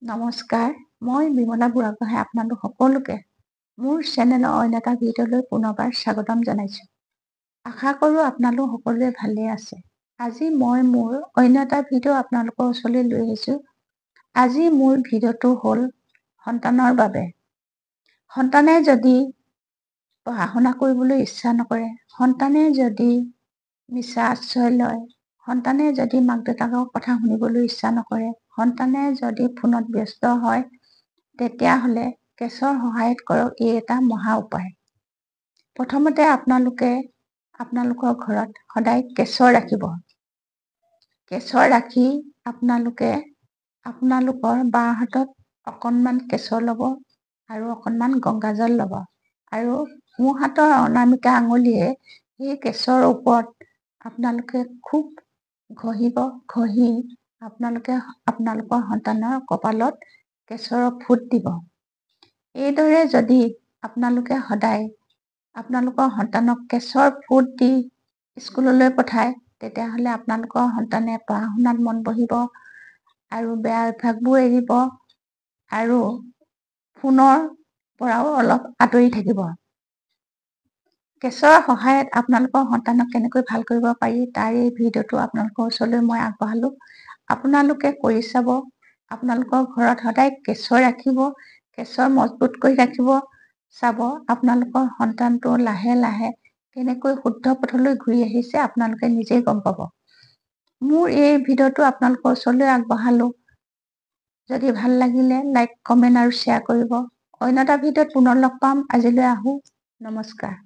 নমস্কাৰ, মই বিমলা বুঢ়াগোহাঁয়ে আপোনালোক সকলোকে মোৰ চেনেলৰ অন্য এটা ভিডিঅ'লৈ পুনৰবাৰ স্বাগতম জনাইছোঁ। আশা কৰোঁ আপোনালোক সকলোৱে ভালে আছে। আজি মই মোৰ অন্য এটা ভিডিঅ' আপোনালোকৰ ওচৰলৈ লৈ আহিছোঁ। আজি মোৰ ভিডিঅ'টো হ'ল সন্তানৰ বাবে। সন্তানে যদি পঢ়া শুনা কৰিবলৈ ইচ্ছা নকৰে, সন্তানে যদি মিছা আশ্ৰয় লয়, সন্তানে যদি মাক দেউতাকৰ কথা শুনিবলৈ ইচ্ছা নকৰে, সন্তানে যদি ফোনত ব্যস্ত হয়, তেতিয়াহ'লে কেছৰ সহায়ত কৰক। এই এটা মহা উপায়। প্ৰথমতে আপোনালোকে আপোনালোকৰ ঘৰত সদায় কেশৰ ৰাখিব। কেশৰ ৰাখি আপোনালোকে আপোনালোকৰ বাওঁ হাতত অকণমান কেশৰ ল'ব আৰু অকণমান গংগাজল ল'ব আৰু সোঁ হাতৰ অনামিকা আঙুলিয়ে সেই কেশৰৰ ওপৰত আপোনালোকে খুব ঘঁহিব। ঘঁহি আপোনালোকে আপোনালোকৰ সন্তানৰ কপালত কেশৰৰ ফোঁট দিব। এইদৰে যদি আপোনালোকে সদায় আপোনালোকৰ সন্তানক কেশৰ ফোঁট দি স্কুললৈ পঠায়, তেতিয়াহ'লে আপোনালোকৰ সন্তানে পঢ়া শুনাত মন বহিব আৰু বেয়া অভ্যাসবোৰ এৰিব আৰু ফোনৰ পৰাও অলপ আঁতৰি থাকিব। কেশৰৰ সহায়ত আপোনালোকৰ সন্তানক কেনেকৈ ভাল কৰিব পাৰি তাৰ এই ভিডিঅ'টো আপোনালোকৰ ওচৰলৈ মই আগবঢ়ালোঁ। আপোনালোকে কৰি চাব। আপোনালোকৰ ঘৰত সদায় কেশৰ ৰাখিব, কেশৰ মজবুত কৰি ৰাখিব। চাব আপোনালোকৰ সন্তানটো লাহে লাহে কেনেকৈ শুদ্ধ পথলৈ ঘূৰি আহিছে, আপোনালোকে নিজেই গম পাব। মোৰ এই ভিডিঅ'টো আপোনালোকৰ ওচৰলৈ আগবঢ়ালোঁ। যদি ভাল লাগিলে লাইক, কমেণ্ট আৰু শ্বেয়াৰ কৰিব। অন্য এটা ভিডিঅ'ত পুনৰ লগ পাম। আজিলৈ আহোঁ। নমস্কাৰ।